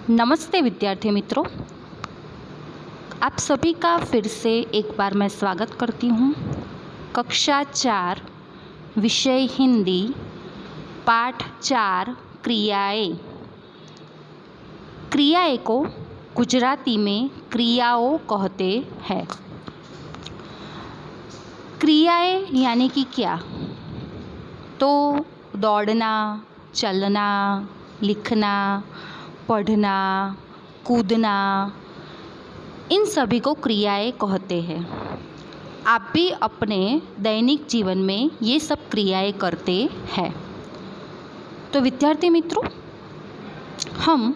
नमस्ते विद्यार्थी मित्रों, आप सभी का फिर से एक बार मैं स्वागत करती हूँ। कक्षा 4 विषय हिंदी पाठ 4 क्रियाएं। क्रियाएं को गुजराती में क्रियाओं कहते हैं। क्रियाएं यानी कि क्या? तो दौड़ना, चलना, लिखना, पढ़ना, कूदना, इन सभी को क्रियाएं कहते हैं। आप भी अपने दैनिक जीवन में ये सब क्रियाएं करते हैं। तो विद्यार्थी मित्रों, हम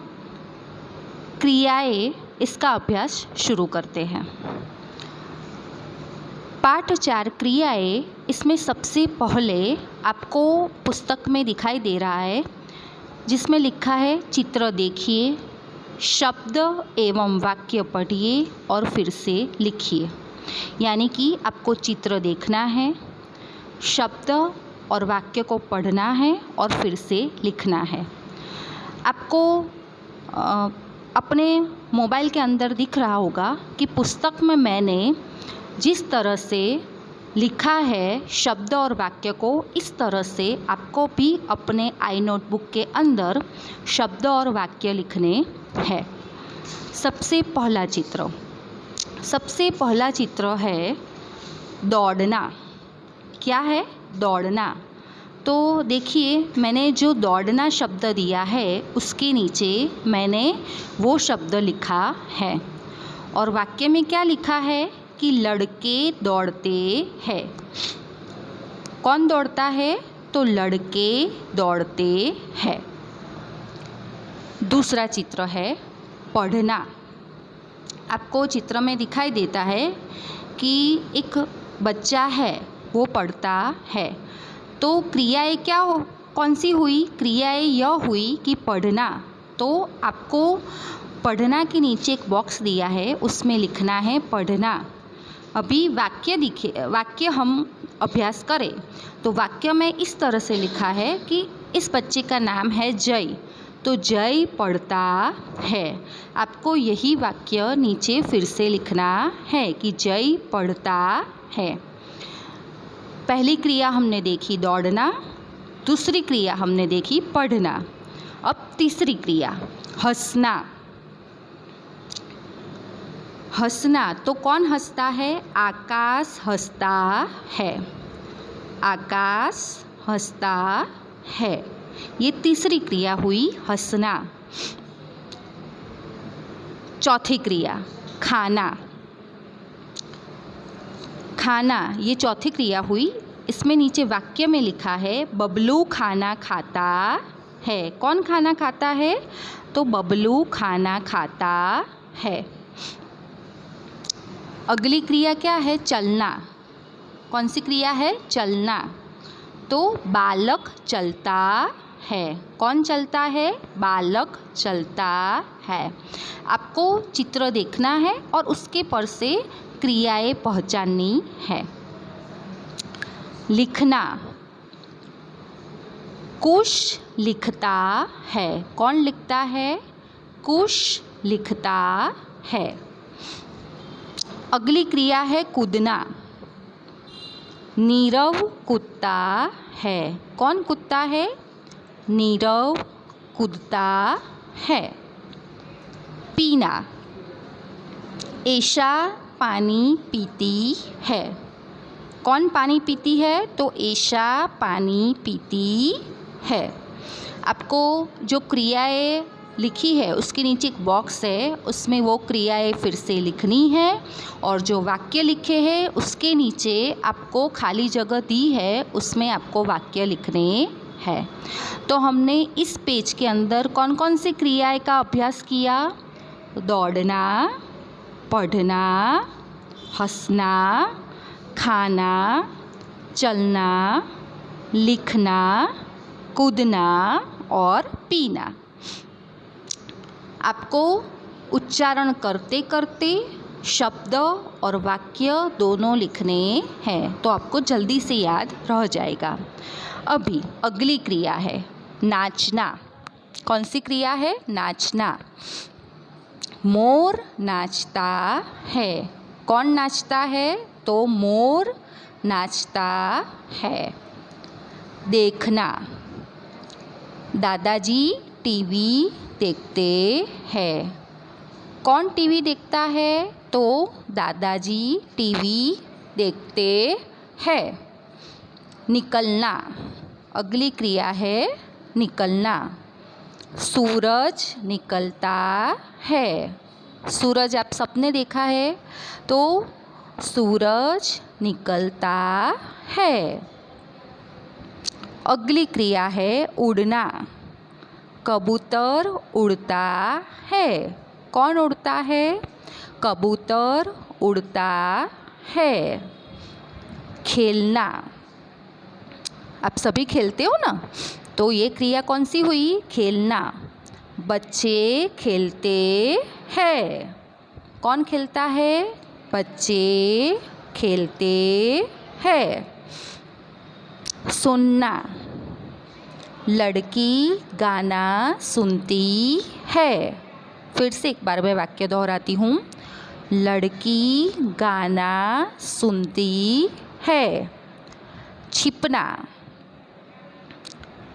क्रियाएं इसका अभ्यास शुरू करते हैं। पाठ 4 क्रियाएं, इसमें सबसे पहले आपको पुस्तक में दिखाई दे रहा है जिसमें लिखा है चित्र देखिए, शब्द एवं वाक्य पढ़िए और फिर से लिखिए। यानी कि आपको चित्र देखना है, शब्द और वाक्य को पढ़ना है और फिर से लिखना है। आपको अपने मोबाइल के अंदर दिख रहा होगा कि पुस्तक में मैंने जिस तरह से लिखा है शब्द और वाक्य को, इस तरह से आपको भी अपने आई नोटबुक के अंदर शब्द और वाक्य लिखने हैं। सबसे पहला चित्र है दौड़ना। क्या है? दौड़ना। तो देखिए, मैंने जो दौड़ना शब्द दिया है उसके नीचे मैंने वो शब्द लिखा है और वाक्य में क्या लिखा है कि लड़के दौड़ते हैं। कौन दौड़ता है? तो लड़के दौड़ते हैं। दूसरा चित्र है पढ़ना। आपको चित्र में दिखाई देता है कि एक बच्चा है, वो पढ़ता है। तो क्रियाएं कौन सी हुई? क्रियाएं यह हुई कि पढ़ना। तो आपको पढ़ना के नीचे एक बॉक्स दिया है, उसमें लिखना है पढ़ना। अभी वाक्य हम अभ्यास करें तो वाक्य में इस तरह से लिखा है कि इस बच्चे का नाम है जय, तो जय पढ़ता है। आपको यही वाक्य नीचे फिर से लिखना है कि जय पढ़ता है। पहली क्रिया हमने देखी दौड़ना, दूसरी क्रिया हमने देखी पढ़ना। अब तीसरी क्रिया हंसना। हंसना, तो कौन हंसता है? आकाश हंसता है। आकाश हंसता है। ये तीसरी क्रिया हुई हंसना। चौथी क्रिया खाना। खाना, ये चौथी क्रिया हुई। इसमें नीचे वाक्य में लिखा है बबलू खाना खाता है। कौन खाना खाता है? तो बबलू खाना खाता है। अगली क्रिया क्या है? चलना। कौन सी क्रिया है? चलना। तो बालक चलता है। कौन चलता है? बालक चलता है। आपको चित्र देखना है और उसके पर से क्रियाएं पहचाननी है। लिखना। कुश लिखता है। कौन लिखता है? कुश लिखता है। अगली क्रिया है कूदना। नीरव कूदता है। कौन कूदता है? नीरव कूदता है। पीना। ऐशा पानी पीती है। कौन पानी पीती है? तो ऐशा पानी पीती है। आपको जो क्रियाएं लिखी है उसके नीचे एक बॉक्स है, उसमें वो क्रियाएं फिर से लिखनी है और जो वाक्य लिखे हैं उसके नीचे आपको खाली जगह दी है, उसमें आपको वाक्य लिखने हैं। तो हमने इस पेज के अंदर कौन कौन सी क्रियाएं का अभ्यास किया? दौड़ना, पढ़ना, हंसना, खाना, चलना, लिखना, कूदना और पीना। आपको उच्चारण करते करते शब्द और वाक्य दोनों लिखने हैं, तो आपको जल्दी से याद रह जाएगा। अभी अगली क्रिया है नाचना। कौन सी क्रिया है? नाचना। मोर नाचता है। कौन नाचता है? तो मोर नाचता है। देखना। दादाजी टीवी देखते हैं। कौन टीवी देखता है? तो दादाजी टीवी देखते हैं। निकलना। अगली क्रिया है निकलना। सूरज निकलता है। सूरज आप सबने देखा है, तो सूरज निकलता है। अगली क्रिया है उड़ना। कबूतर उड़ता है। कौन उड़ता है? कबूतर उड़ता है। खेलना। आप सभी खेलते हो ना, तो ये क्रिया कौन सी हुई? खेलना। बच्चे खेलते हैं। कौन खेलता है? बच्चे खेलते हैं। सुनना। लड़की गाना सुनती है। फिर से एक बार मैं वाक्य दोहराती हूँ। लड़की गाना सुनती है। छिपना।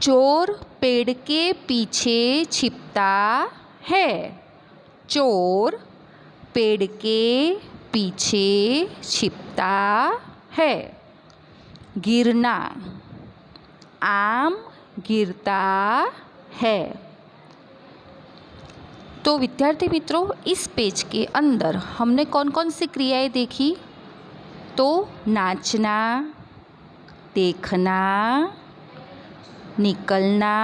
चोर पेड़ के पीछे छिपता है। चोर पेड़ के पीछे छिपता है। गिरना। आम गिरता है। तो विद्यार्थी मित्रों, इस पेज के अंदर हमने कौन कौन सी क्रियाएं देखी? तो नाचना, देखना, निकलना,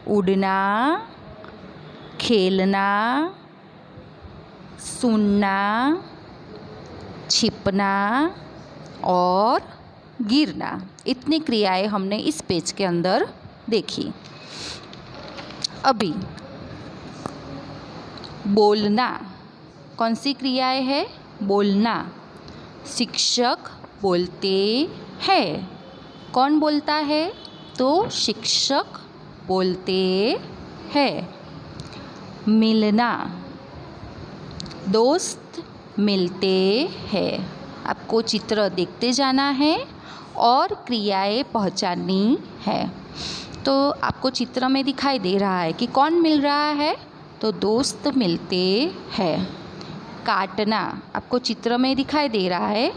उड़ना, खेलना, सुनना, छिपना और गिरना। इतनी क्रियाएं हमने इस पेज के अंदर देखी। अभी बोलना। कौन सी क्रियाएं है? बोलना। शिक्षक बोलते हैं। कौन बोलता है? तो शिक्षक बोलते हैं। मिलना। दोस्त मिलते हैं। आपको चित्र देखते जाना है और क्रियाएं पहचाननी है। तो आपको चित्र में दिखाई दे रहा है कि कौन मिल रहा है? तो दोस्त मिलते हैं। काटना। आपको चित्र में दिखाई दे रहा है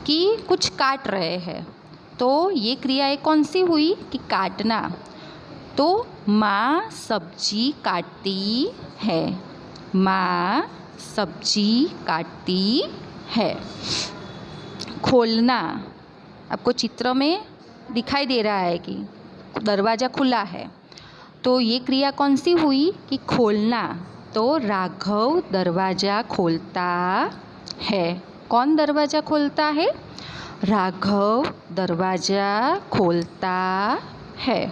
कि कुछ काट रहे हैं, तो ये क्रियाएं कौन सी हुई? कि काटना। तो माँ सब्जी काटती है। माँ सब्जी काटती है। खोलना। आपको चित्र में दिखाई दे रहा है कि दरवाज़ा खुला है, तो ये क्रिया कौन सी हुई? कि खोलना। तो राघव दरवाज़ा खोलता है। कौन दरवाज़ा खोलता है? राघव दरवाज़ा खोलता है।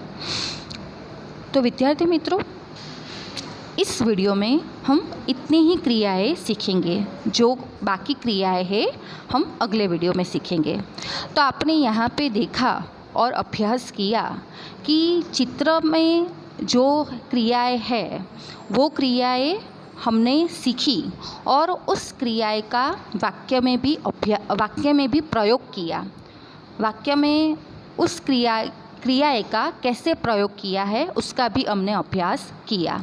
तो विद्यार्थी मित्रों, इस वीडियो में हम इतनी ही क्रियाएं सीखेंगे। जो बाकी क्रियाएं हैं हम अगले वीडियो में सीखेंगे। तो आपने यहाँ पे देखा और अभ्यास किया कि चित्र में जो क्रियाएं हैं वो क्रियाएं हमने सीखी और उस क्रियाएं का वाक्य में भी प्रयोग किया। वाक्य में उस क्रियाएं का कैसे प्रयोग किया है उसका भी हमने अभ्यास किया।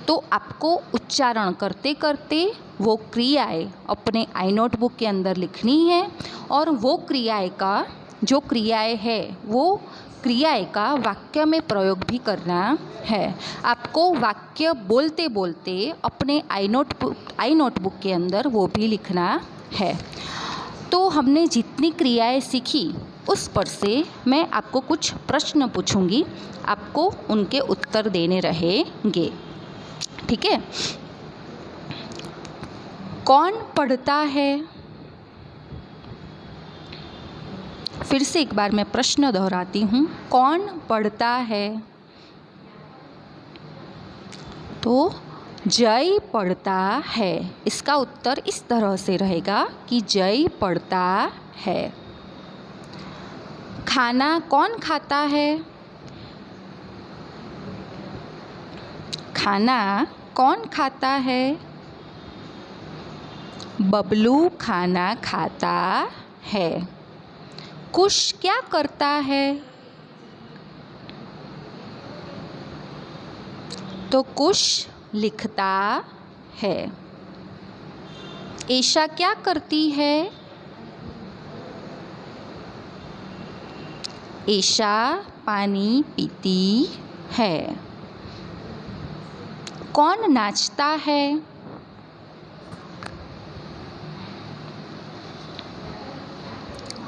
तो आपको उच्चारण करते करते वो क्रियाएं अपने आई नोट बुक के अंदर लिखनी है और वो क्रियाएं का जो क्रियाएं है वो क्रियाएं का वाक्य में प्रयोग भी करना है। आपको वाक्य बोलते बोलते अपने आई नोट बुक के अंदर वो भी लिखना है। तो हमने जितनी क्रियाएं सीखी उस पर से मैं आपको कुछ प्रश्न पूछूंगी, आपको उनके उत्तर देने रहेंगे। ठीक है? कौन पढ़ता है? फिर से एक बार मैं प्रश्न दोहराती हूँ। कौन पढ़ता है? तो जय पढ़ता है। इसका उत्तर इस तरह से रहेगा कि जय पढ़ता है। खाना कौन खाता है? खाना कौन खाता है? बबलू खाना खाता है। कुश क्या करता है? तो कुश लिखता है। ईशा क्या करती है? ईशा पानी पीती है। कौन नाचता है?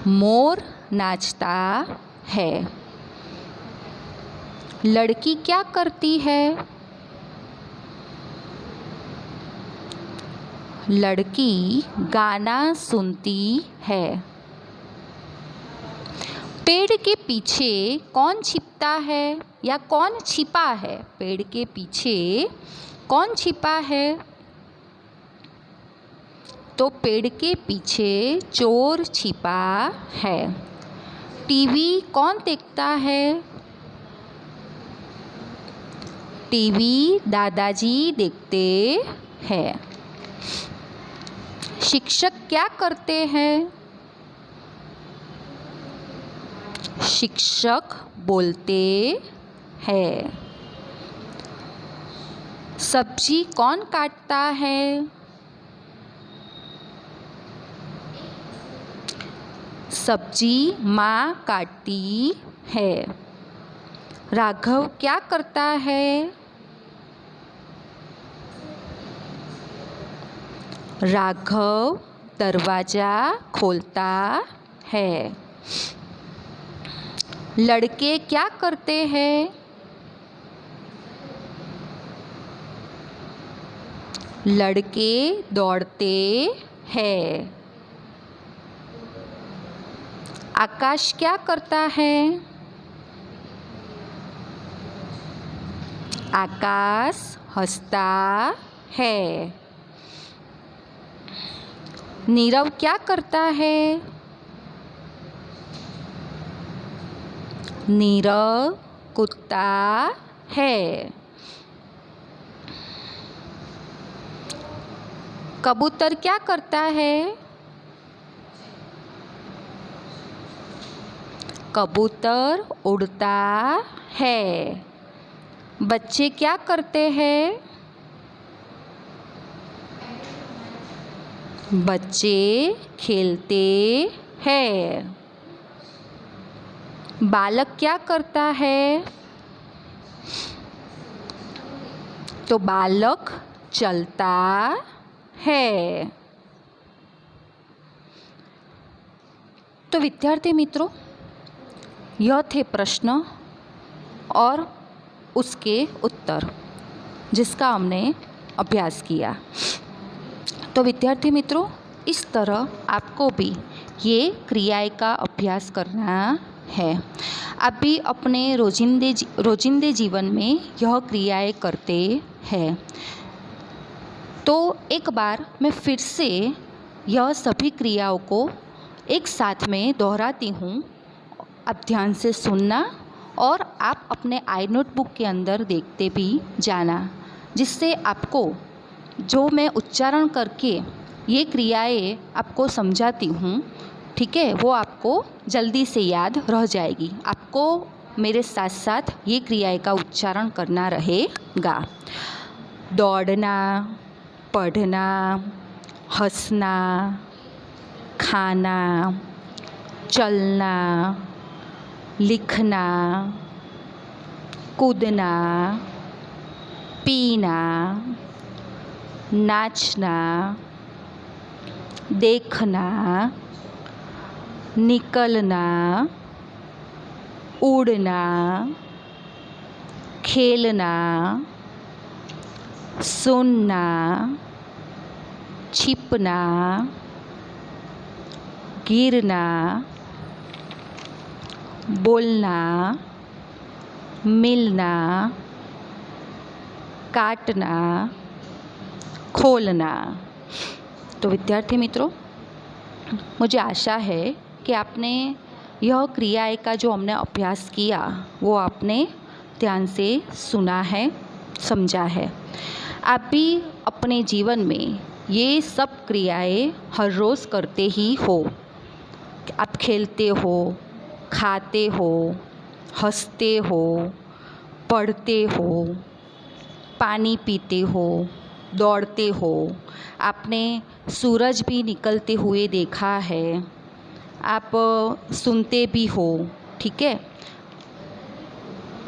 मोर नाचता है। लड़की क्या करती है? लड़की गाना सुनती है। पेड़ के पीछे कौन छिपता है या कौन छिपा है? पेड़ के पीछे कौन छिपा है? तो पेड़ के पीछे चोर छिपा है। टीवी कौन देखता है? टीवी दादाजी देखते हैं। शिक्षक क्या करते हैं? शिक्षक बोलते हैं। सब्जी कौन काटता है? सब्जी माँ काटती है। राघव क्या करता है? राघव दरवाज़ा खोलता है। लड़के क्या करते हैं? लड़के दौड़ते हैं। आकाश क्या करता है? आकाश हंसता है। नीरव क्या करता है? नीरव कुत्ता है। कबूतर क्या करता है? कबूतर उड़ता है। बच्चे क्या करते हैं? बच्चे खेलते हैं। बालक क्या करता है? तो बालक चलता है। तो विद्यार्थी मित्रों, यह थे प्रश्न और उसके उत्तर जिसका हमने अभ्यास किया। तो विद्यार्थी मित्रों, इस तरह आपको भी ये क्रियाएं का अभ्यास करना है। आप भी अपने रोजिंदे जीवन में यह क्रियाएं करते हैं। तो एक बार मैं फिर से यह सभी क्रियाओं को एक साथ में दोहराती हूँ। आप ध्यान से सुनना और आप अपने आई नोटबुक के अंदर देखते भी जाना, जिससे आपको जो मैं उच्चारण करके ये क्रियाएं आपको समझाती हूँ, ठीक है, वो आपको जल्दी से याद रह जाएगी। आपको मेरे साथ साथ ये क्रियाएं का उच्चारण करना रहेगा। दौड़ना, पढ़ना, हंसना, खाना, चलना, लिखना, कूदना, पीना, नाचना, देखना, निकलना, उड़ना, खेलना, सुनना, छिपना, गिरना, बोलना, मिलना, काटना, खोलना। तो विद्यार्थी मित्रों, मुझे आशा है कि आपने यह क्रियाएं का जो हमने अभ्यास किया वो आपने ध्यान से सुना है, समझा है। आप भी अपने जीवन में ये सब क्रियाएं हर रोज़ करते ही हो। आप खेलते हो, खाते हो, हंसते हो, पढ़ते हो, पानी पीते हो, दौड़ते हो। आपने सूरज भी निकलते हुए देखा है। आप सुनते भी हो, ठीक है।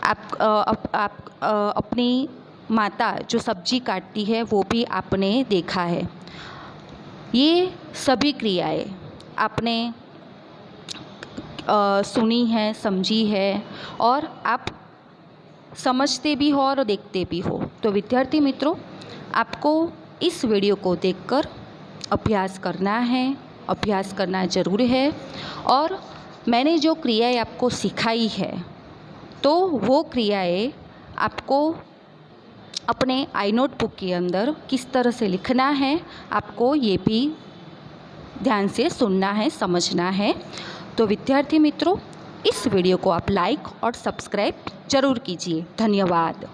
आप अपनी माता जो सब्जी काटती है वो भी आपने देखा है। ये सभी क्रियाएं आपने सुनी है, समझी है और आप समझते भी हो और देखते भी हो। तो विद्यार्थी मित्रों, आपको इस वीडियो को देखकर अभ्यास करना है, अभ्यास करना ज़रूर है। और मैंने जो क्रियाएं आपको सिखाई है तो वो क्रियाएं आपको अपने आई नोट बुक के अंदर किस तरह से लिखना है, आपको ये भी ध्यान से सुनना है, समझना है। तो विद्यार्थी मित्रों, इस वीडियो को आप लाइक और सब्सक्राइब ज़रूर कीजिए। धन्यवाद।